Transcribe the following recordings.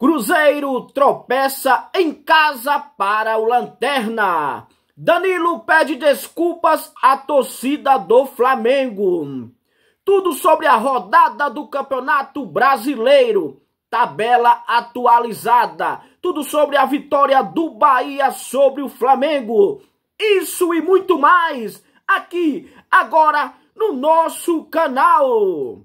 Cruzeiro tropeça em casa para o Lanterna. Danilo pede desculpas à torcida do Flamengo. Tudo sobre a rodada do Campeonato Brasileiro. Tabela atualizada. Tudo sobre a vitória do Bahia sobre o Flamengo. Isso e muito mais aqui, agora, no nosso canal.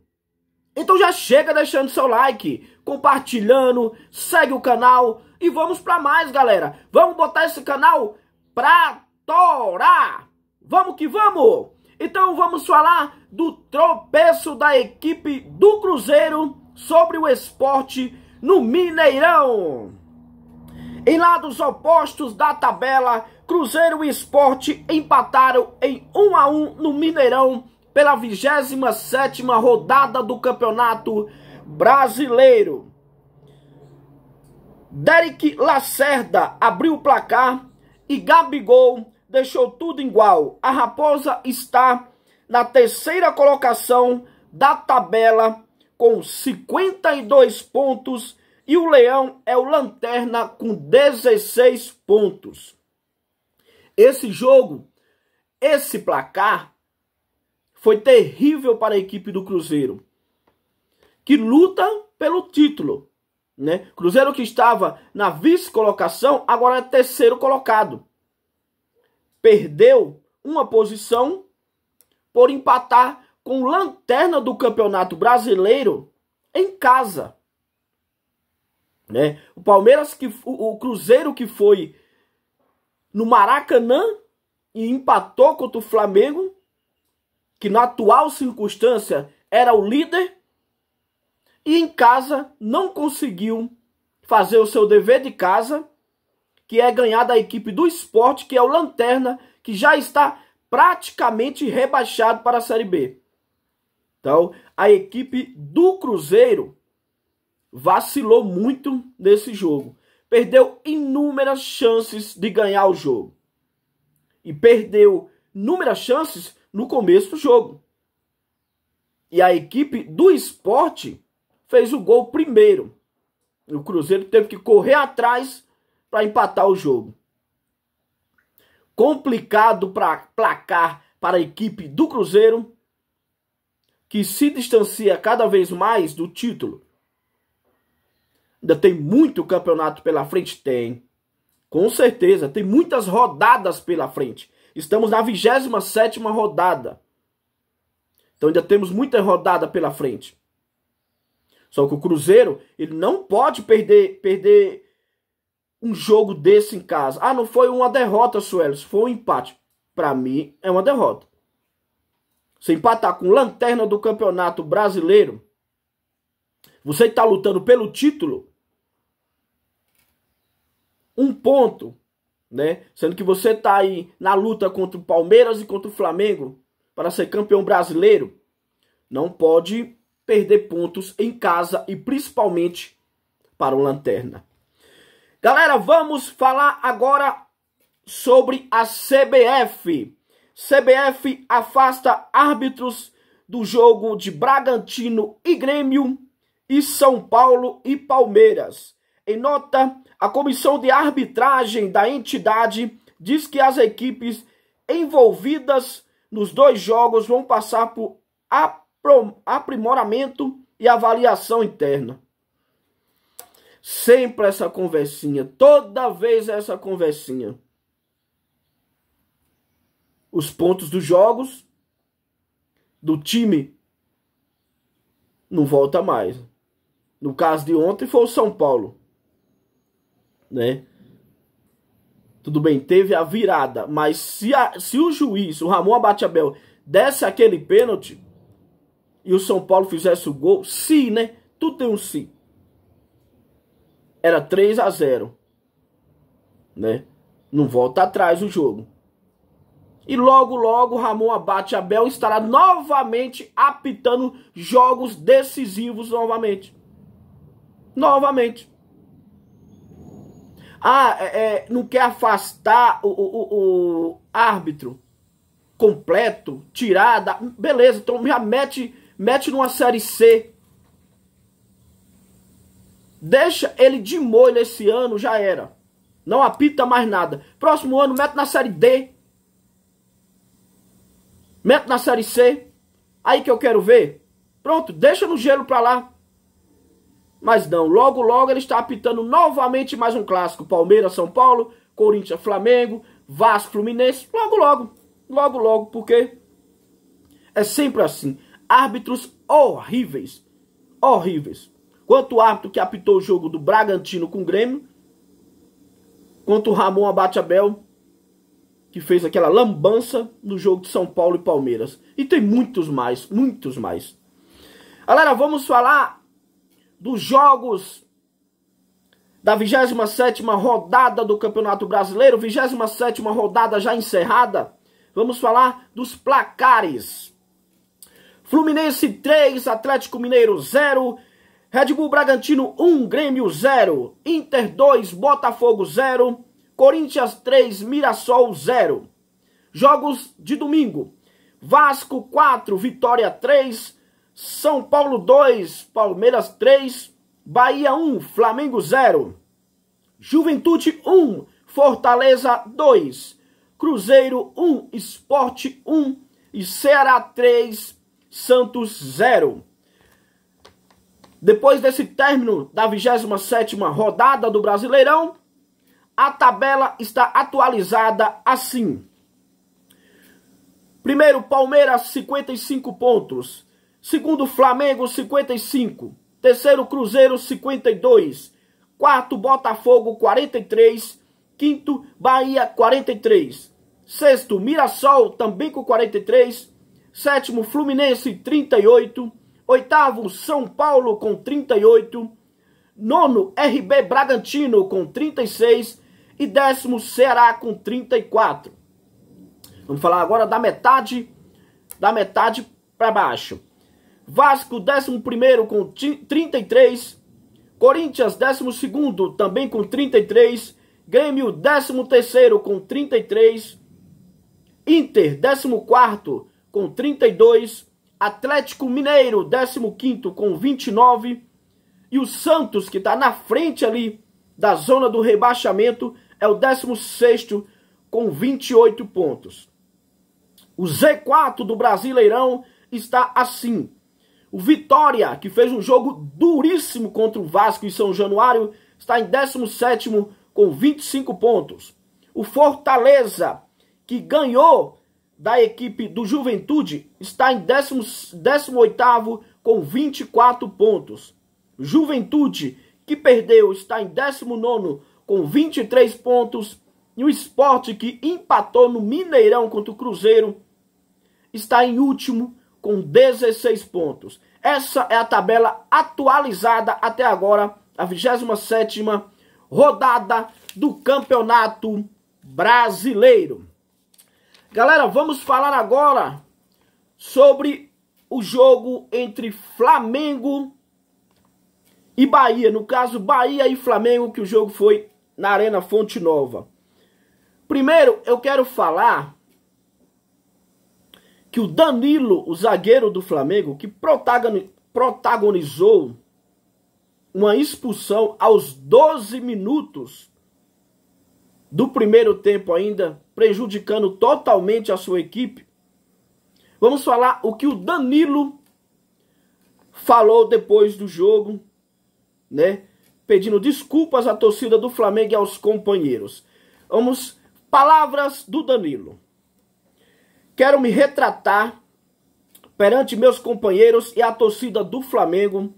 Então já chega deixando seu like, compartilhando, segue o canal e vamos para mais, galera. Vamos botar esse canal pra torar. Vamos que vamos. Então vamos falar do tropeço da equipe do Cruzeiro sobre o Sport no Mineirão. Em lados opostos da tabela, Cruzeiro e Sport empataram em 1 a 1 no Mineirão pela 27ª rodada do Campeonato Brasileiro. Derek Lacerda abriu o placar e Gabigol deixou tudo igual. A Raposa está na 3ª colocação da tabela com 52 pontos e o Leão é o Lanterna com 16 pontos. Esse jogo, esse placar, foi terrível para a equipe do Cruzeiro, que luta pelo título, né? Cruzeiro que estava na vice-colocação, agora é 3º colocado. Perdeu uma posição por empatar com o Lanterna do Campeonato Brasileiro em casa, né? O Cruzeiro que foi no Maracanã e empatou contra o Flamengo, que na atual circunstância era o líder, e em casa não conseguiu fazer o seu dever de casa, que é ganhar da equipe do Sport, que é o Lanterna, que já está praticamente rebaixado para a Série B. Então, a equipe do Cruzeiro vacilou muito nesse jogo. Perdeu inúmeras chances de ganhar o jogo. E perdeu inúmeras chances no começo do jogo. E a equipe do Sport fez o gol primeiro. E o Cruzeiro teve que correr atrás para empatar o jogo. Complicado placar para a equipe do Cruzeiro, que se distancia cada vez mais do título. Ainda tem muito campeonato pela frente? Tem. Com certeza, tem muitas rodadas pela frente. Estamos na 27ª rodada. Então ainda temos muita rodada pela frente. Só que o Cruzeiro, ele não pode perder um jogo desse em casa. Ah, não foi uma derrota, Suelos, foi um empate. Para mim, é uma derrota. Se empatar com o Lanterna do Campeonato Brasileiro, você está lutando pelo título, um ponto, né? Sendo que você está aí na luta contra o Palmeiras e contra o Flamengo para ser campeão brasileiro, não pode perder pontos em casa e principalmente para o Lanterna. Galera, vamos falar agora sobre a CBF. CBF afasta árbitros do jogo de Bragantino e Grêmio e São Paulo e Palmeiras. Em nota, a comissão de arbitragem da entidade diz que as equipes envolvidas nos 2 jogos vão passar por aprimoramento e avaliação interna. Sempre essa conversinha, toda vez essa conversinha. Os pontos dos jogos do time não volta mais. No caso de ontem foi o São Paulo, né? Tudo bem, teve a virada, mas se o juiz, o Ramon Abate-Abel, desse aquele pênalti e o São Paulo fizesse o gol, se, né? Tudo tem um se. Era 3 a 0, né? Não volta atrás o jogo. E logo, logo, Ramon Abate-Abel estará novamente apitando jogos decisivos novamente. Novamente. Ah, não quer afastar o árbitro completo, tirada. Beleza, então já mete numa Série C. Deixa ele de molho esse ano, já era. Não apita mais nada. Próximo ano, mete na Série D. Mete na Série C. Aí que eu quero ver. Pronto, deixa no gelo pra lá. Mas não, logo logo ele está apitando novamente mais um clássico. Palmeiras, São Paulo, Corinthians, Flamengo, Vasco, Fluminense. Logo logo, porque é sempre assim. Árbitros horríveis. Horríveis. Quanto o árbitro que apitou o jogo do Bragantino com o Grêmio, quanto o Ramon Abate-Abel, que fez aquela lambança no jogo de São Paulo e Palmeiras. E tem muitos mais, muitos mais. Galera, vamos falar dos jogos da 27ª rodada do Campeonato Brasileiro, 27ª rodada já encerrada. Vamos falar dos placares. Fluminense 3, Atlético Mineiro 0, Red Bull Bragantino 1, Grêmio 0, Inter 2, Botafogo 0, Corinthians 3, Mirassol 0. Jogos de domingo. Vasco 4, Vitória 3, São Paulo 2, Palmeiras 3, Bahia 1, Flamengo 0, Juventude 1, Fortaleza 2, Cruzeiro 1, Sport 1 e Ceará 3, Santos 0. Depois desse término da 27ª rodada do Brasileirão, a tabela está atualizada assim. Primeiro, Palmeiras, 55 pontos. Segundo, Flamengo, 55. Terceiro, Cruzeiro, 52. Quarto, Botafogo, 43. Quinto, Bahia, 43. Sexto, Mirassol, também com 43. Sétimo, Fluminense, 38. Oitavo, São Paulo, com 38. Nono, RB Bragantino, com 36. E décimo, Ceará, com 34. Vamos falar agora da metade para baixo. Vasco, 11º, com 33. Corinthians, 12º, também com 33. Grêmio, 13º, com 33. Inter, 14º, com 32. Atlético Mineiro, 15º, com 29. E o Santos, que está na frente ali da zona do rebaixamento, é o 16º, com 28 pontos. O Z4 do Brasileirão está assim. O Vitória, que fez um jogo duríssimo contra o Vasco em São Januário, está em 17º com 25 pontos. O Fortaleza, que ganhou da equipe do Juventude, está em 18º com 24 pontos. Juventude, que perdeu, está em 19º com 23 pontos. E o Sport, que empatou no Mineirão contra o Cruzeiro, está em último com 16 pontos. Essa é a tabela atualizada até agora, a 27ª rodada do Campeonato Brasileiro. Galera, vamos falar agora sobre o jogo entre Flamengo e Bahia. No caso, Bahia e Flamengo, que o jogo foi na Arena Fonte Nova. Primeiro, eu quero falar que o Danilo, o zagueiro do Flamengo, que protagonizou uma expulsão aos 12 minutos do primeiro tempo ainda, prejudicando totalmente a sua equipe. Vamos falar o que o Danilo falou depois do jogo, né? Pedindo desculpas à torcida do Flamengo e aos companheiros. Palavras do Danilo. Quero me retratar perante meus companheiros e a torcida do Flamengo,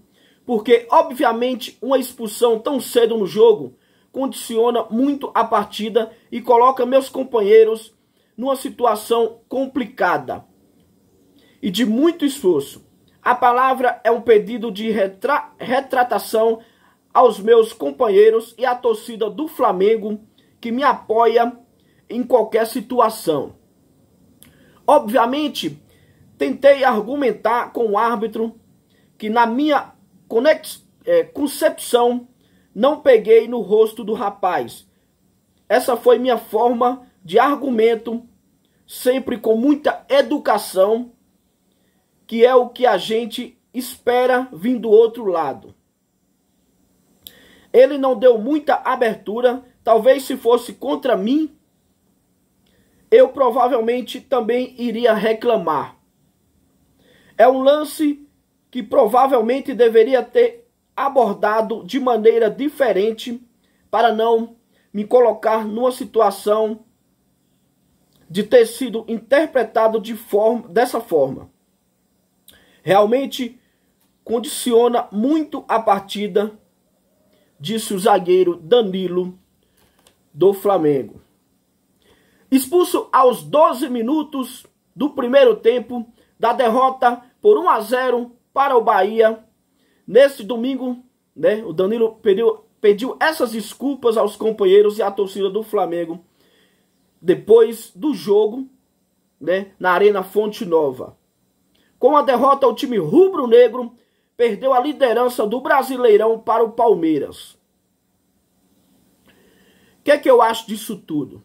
porque, obviamente, uma expulsão tão cedo no jogo condiciona muito a partida e coloca meus companheiros numa situação complicada e de muito esforço. A palavra é um pedido de retratação aos meus companheiros e à torcida do Flamengo que me apoia em qualquer situação. Obviamente, tentei argumentar com o árbitro que na minha concepção não peguei no rosto do rapaz. Essa foi minha forma de argumento, sempre com muita educação, que é o que a gente espera vindo do outro lado. Ele não deu muita abertura. Talvez se fosse contra mim, eu provavelmente também iria reclamar. É um lance que provavelmente deveria ter abordado de maneira diferente para não me colocar numa situação de ter sido interpretado dessa forma. Realmente condiciona muito a partida, disse o zagueiro Danilo do Flamengo. Expulso aos 12 minutos do primeiro tempo da derrota por 1-0 para o Bahia. Nesse domingo, né, o Danilo pediu essas desculpas aos companheiros e à torcida do Flamengo depois do jogo, né, na Arena Fonte Nova. Com a derrota, o time rubro-negro perdeu a liderança do Brasileirão para o Palmeiras. O que é que eu acho disso tudo?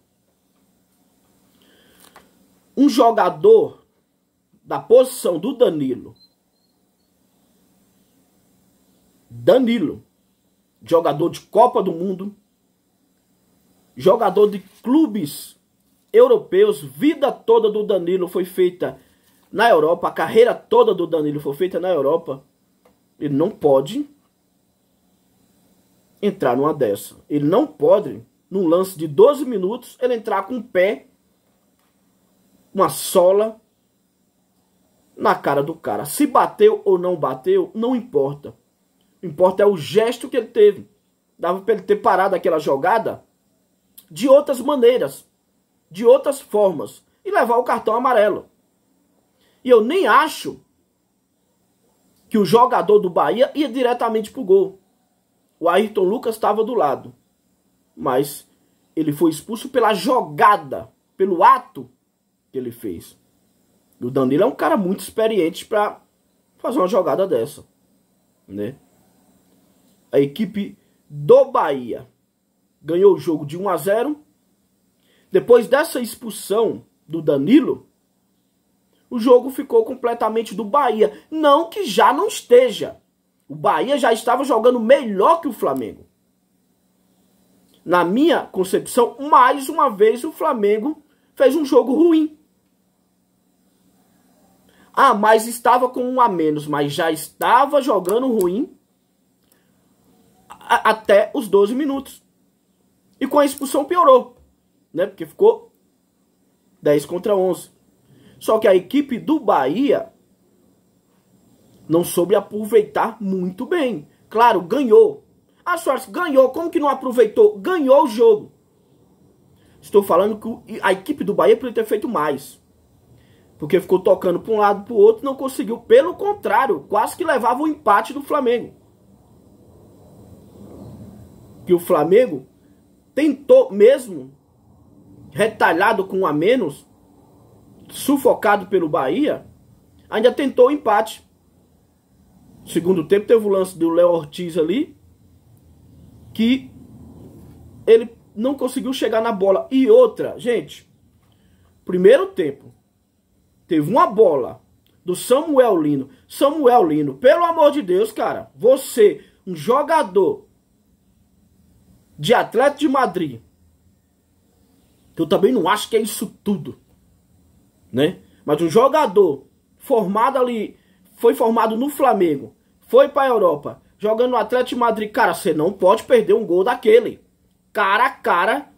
Um jogador da posição do Danilo, jogador de Copa do Mundo, jogador de clubes europeus, vida toda do Danilo foi feita na Europa, a carreira toda do Danilo foi feita na Europa. Ele não pode entrar numa dessa. Ele não pode, num lance de 12 minutos, ele entrar com o pé, uma sola, na cara do cara. Se bateu ou não bateu, não importa. O que importa é o gesto que ele teve. Dava para ele ter parado aquela jogada de outras maneiras, de outras formas, e levar o cartão amarelo. E eu nem acho que o jogador do Bahia ia diretamente pro gol. O Ayrton Lucas estava do lado. Mas ele foi expulso pela jogada, pelo ato que ele fez. E o Danilo é um cara muito experiente para fazer uma jogada dessa, né? A equipe do Bahia ganhou o jogo de 1-0. Depois dessa expulsão do Danilo, o jogo ficou completamente do Bahia. Não que já não esteja. O Bahia já estava jogando melhor que o Flamengo. Na minha concepção, mais uma vez o Flamengo fez um jogo ruim. Ah, mas estava com 1 a menos, mas já estava jogando ruim até os 12 minutos. E com a expulsão piorou, né? Porque ficou 10-11. Só que a equipe do Bahia não soube aproveitar muito bem. Claro, ganhou. Ah, Soares, ganhou. Como que não aproveitou? Ganhou o jogo. Estou falando que a equipe do Bahia poderia ter feito mais. Porque ficou tocando para um lado para o outro, não conseguiu. Pelo contrário, quase que levava o empate do Flamengo. Que o Flamengo tentou mesmo, retalhado com 1 a menos, sufocado pelo Bahia, ainda tentou o empate. Segundo tempo teve o lance do Léo Ortiz ali, que ele não conseguiu chegar na bola. E outra, gente, primeiro tempo, teve uma bola do Samuel Lino. Samuel Lino, pelo amor de Deus, cara, você, um jogador de Atlético de Madrid, que eu também não acho que é isso tudo, né? Mas um jogador formado ali, foi formado no Flamengo, foi pra Europa, jogando no Atlético de Madrid, cara, você não pode perder um gol daquele, cara a cara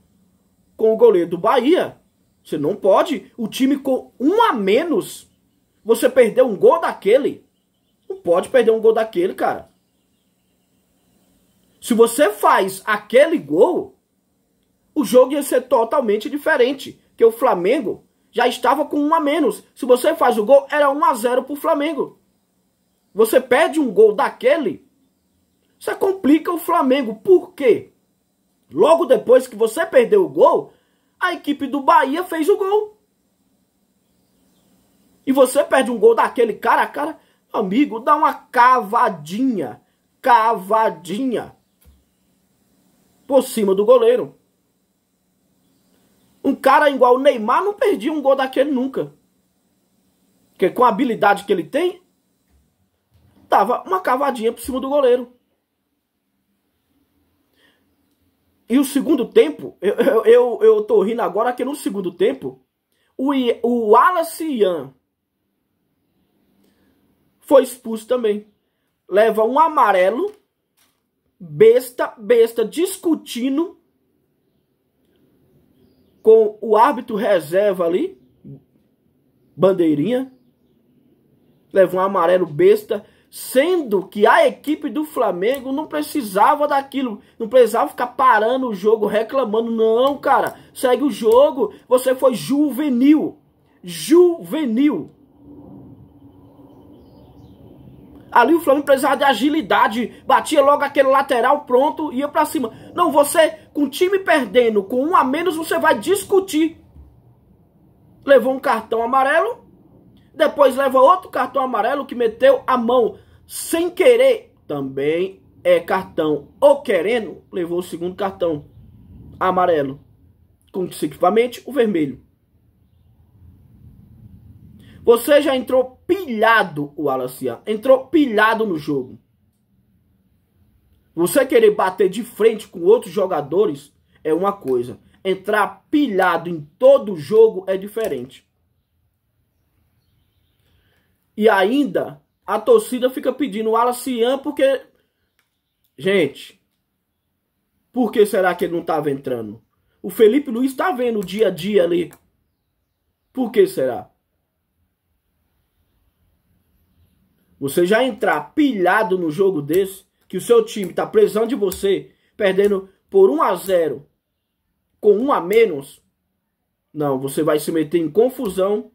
com o goleiro do Bahia. Você não pode, o time com 1 a menos, você perder um gol daquele. Não pode perder um gol daquele, cara. Se você faz aquele gol, o jogo ia ser totalmente diferente. Porque o Flamengo já estava com 1 a menos. Se você faz o gol, era 1-0 pro Flamengo. Você perde um gol daquele, você complica o Flamengo. Por quê? Logo depois que você perdeu o gol, a equipe do Bahia fez o gol. E você perde um gol daquele cara a cara, amigo, dá uma cavadinha. Cavadinha. Por cima do goleiro. Um cara igual o Neymar não perdia um gol daquele nunca. Porque com a habilidade que ele tem, dava uma cavadinha por cima do goleiro. E o segundo tempo, eu tô rindo agora que no segundo tempo, o Wallace Ian foi expulso também. Leva um amarelo, besta, discutindo com o árbitro reserva ali, bandeirinha. Leva um amarelo besta, sendo que a equipe do Flamengo não precisava daquilo, não precisava ficar parando o jogo, reclamando. Não, cara, segue o jogo, você foi juvenil. Ali o Flamengo precisava de agilidade, batia logo aquele lateral, pronto, ia pra cima. Não, você, com o time perdendo, com um a menos, você vai discutir. Levou um cartão amarelo, depois leva outro cartão amarelo que meteu a mão sem querer. Também é cartão ou querendo, levou o segundo cartão amarelo. Consecutivamente, o vermelho. Você já entrou pilhado, o Wallace Ian. Entrou pilhado no jogo. Você querer bater de frente com outros jogadores é uma coisa. Entrar pilhado em todo jogo é diferente. E ainda, a torcida fica pedindo o Wallace Ian porque... Gente, por que será que ele não estava entrando? O Felipe Luiz está vendo o dia a dia ali. Por que será? Você já entrar pilhado no jogo desse, que o seu time está precisando de você, perdendo por 1-0, com 1 a menos, não, você vai se meter em confusão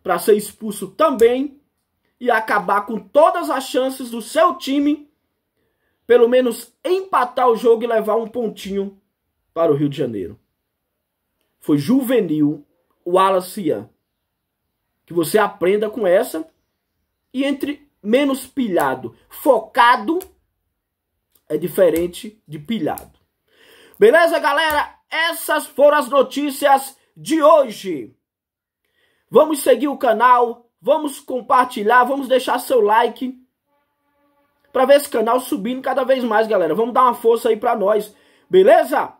para ser expulso também e acabar com todas as chances do seu time, pelo menos empatar o jogo e levar um pontinho para o Rio de Janeiro. Foi juvenil o Wallace Ian. Que você aprenda com essa e entre menos pilhado. Focado é diferente de pilhado. Beleza, galera? Essas foram as notícias de hoje. Vamos seguir o canal, vamos compartilhar, vamos deixar seu like para ver esse canal subindo cada vez mais, galera. Vamos dar uma força aí para nós, beleza?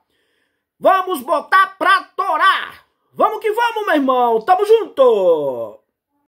Vamos botar pra torar! Vamos que vamos, meu irmão! Tamo junto!